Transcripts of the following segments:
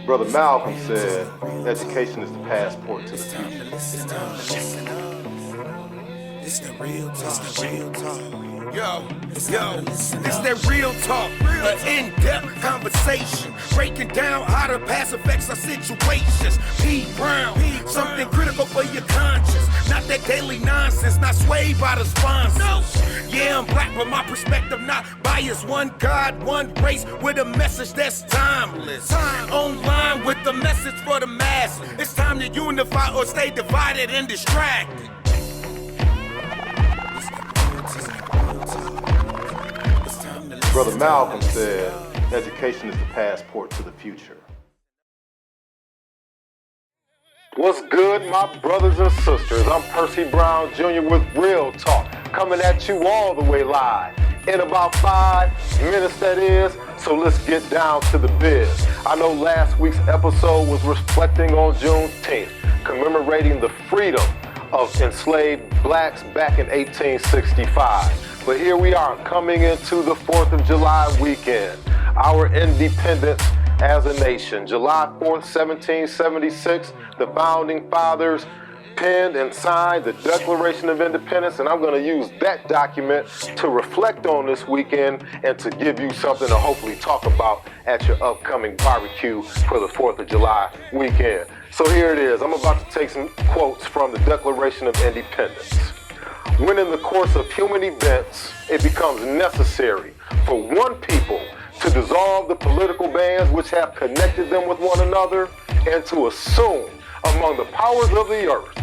Brother Malcolm said, education is the passport to the future. It's the real talk. Yo, it's that real talk. An in-depth conversation, breaking down how the past affects our situations. P. Brown, something critical for your conscience. Not that daily nonsense, not swayed by the sponsors. Yeah, I'm black, but my perspective not biased. One God, one race, with a message that's timeless. Online with the message for the mass. It's time to unify or stay divided and distracted. Brother Malcolm said, education is the passport to the future. What's good, my brothers and sisters? I'm Percy Brown Jr. with Real Talk, coming at you all the way live. In about 5 minutes, that is, so let's get down to the biz. I know last week's episode was reflecting on Juneteenth, commemorating the freedom of enslaved blacks back in 1865. But here we are coming into the 4th of July weekend, our independence as a nation. July 4th, 1776, the founding fathers penned and signed the Declaration of Independence, and I'm going to use that document to reflect on this weekend and to give you something to hopefully talk about at your upcoming barbecue for the 4th of July weekend. So here it is. I'm about to take some quotes from the Declaration of Independence. When in the course of human events, it becomes necessary for one people to dissolve the political bands which have connected them with one another and to assume among the powers of the earth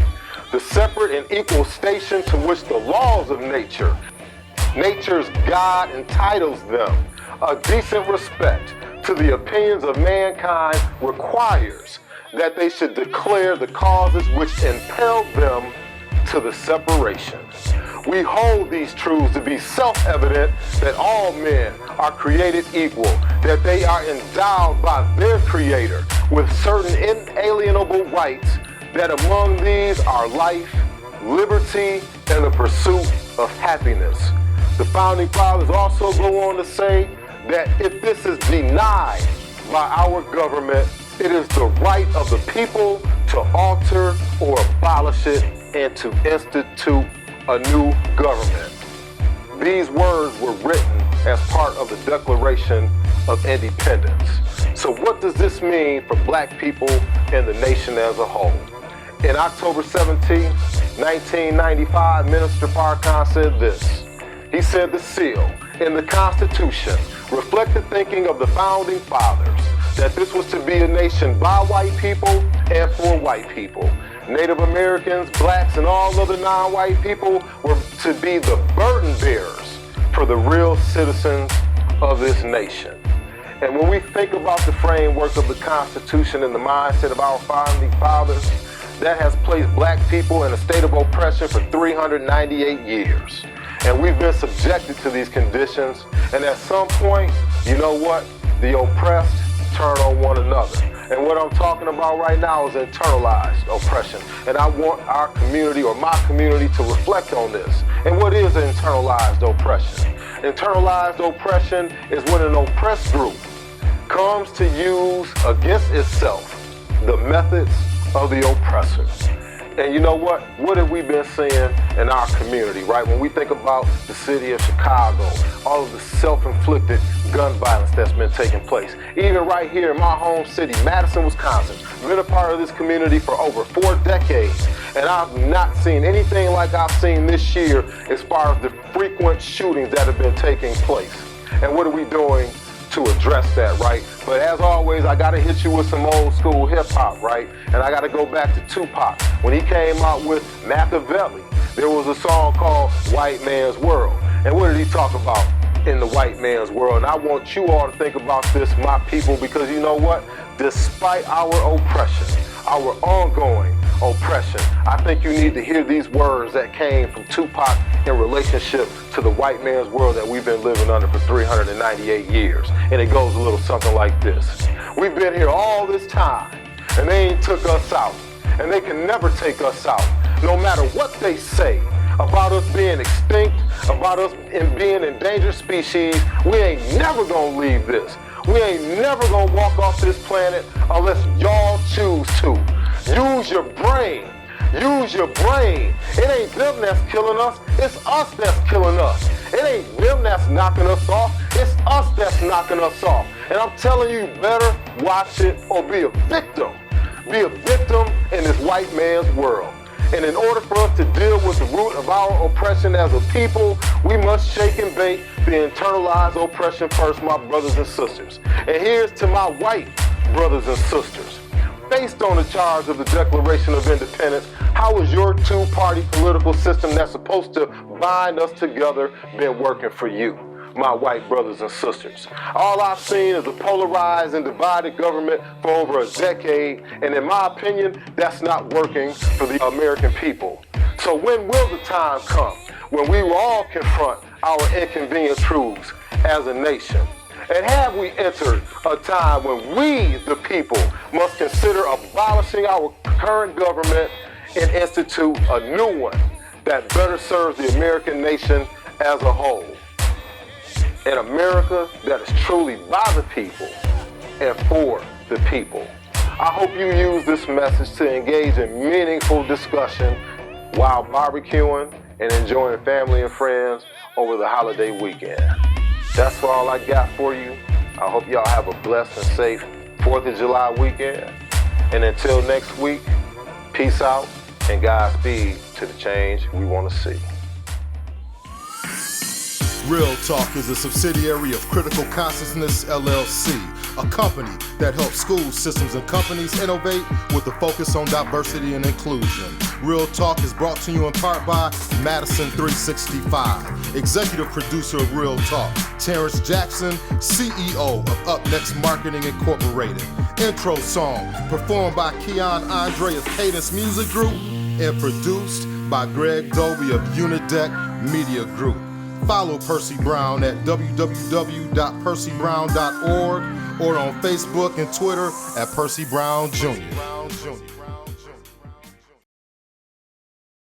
the separate and equal station to which the laws of nature's God entitles them. A decent respect to the opinions of mankind requires that they should declare the causes which impelled them to the separation. We hold these truths to be self-evident that all men are created equal, that they are endowed by their Creator with certain inalienable rights, that among these are life, liberty, and the pursuit of happiness. The Founding Fathers also go on to say that if this is denied by our government, it is the right of the people to alter or abolish it and to institute a new government. These words were written as part of the Declaration of Independence. So what does this mean for black people and the nation as a whole? In October 17, 1995, Minister Farrakhan said this. He said the seal in the Constitution reflect the thinking of the Founding Fathers that this was to be a nation by white people and for white people. Native Americans, blacks, and all other non-white people were to be the burden bearers for the real citizens of this nation. And when we think about the framework of the Constitution and the mindset of our Founding Fathers, that has placed black people in a state of oppression for 398 years. And we've been subjected to these conditions, and at some point, you know what? The oppressed turn on one another. And what I'm talking about right now is internalized oppression. And I want our community or my community to reflect on this. And what is internalized oppression? Internalized oppression is when an oppressed group comes to use against itself the methods of the oppressor. And you know what? What have we been seeing in our community, right? When we think about the city of Chicago, all of the self-inflicted gun violence that's been taking place. Even right here in my home city, Madison, Wisconsin, been a part of this community for over 4 decades. And I've not seen anything like I've seen this year as far as the frequent shootings that have been taking place. And what are we doing to address that, right? But as always, I gotta hit you with some old school hip hop, right? And I gotta go back to Tupac. When he came out with Machiavelli, there was a song called White Man's World. And what did he talk about in the white man's world? And I want you all to think about this, my people, because you know what? Despite our oppression, our ongoing oppression, I think you need to hear these words that came from Tupac in relationship to the white man's world that we've been living under for 398 years. And it goes a little something like this. We've been here all this time, and they ain't took us out, and they can never take us out, no matter what they say about us being extinct, about us being endangered species. We ain't never gonna leave this. We ain't never gonna walk off this planet unless y'all choose to. Use your brain. Use your brain. It ain't them that's killing us, it's us that's killing us. It ain't them that's knocking us off, it's us that's knocking us off. And I'm telling you, you better watch it or be a victim. Be a victim in this white man's world. And in order for us to deal with the root of our oppression as a people, we must shake and bake the internalized oppression first, my brothers and sisters. And here's to my white brothers and sisters. Based on the charge of the Declaration of Independence, how has your two-party political system that's supposed to bind us together been working for you, my white brothers and sisters? All I've seen is a polarized and divided government for over a decade, and in my opinion, that's not working for the American people. So when will the time come when we will all confront our inconvenient truths as a nation? And have we entered a time when we, the people, must consider abolishing our current government and institute a new one that better serves the American nation as a whole? An America that is truly by the people and for the people. I hope you use this message to engage in meaningful discussion while barbecuing and enjoying family and friends over the holiday weekend. That's all I got for you. I hope y'all have a blessed and safe 4th of July weekend. And until next week, peace out and Godspeed to the change we want to see. Real Talk is a subsidiary of Critical Consciousness LLC, a company that helps school systems and companies innovate with a focus on diversity and inclusion. Real Talk is brought to you in part by Madison 365, executive producer of Real Talk, Terrence Jackson, CEO of Up Next Marketing Incorporated. Intro song performed by Keon Andre of Cadence Music Group and produced by Greg Dobie of Unideck Media Group. Follow Percy Brown at www.percybrown.org or on Facebook and Twitter at Percy Brown Jr.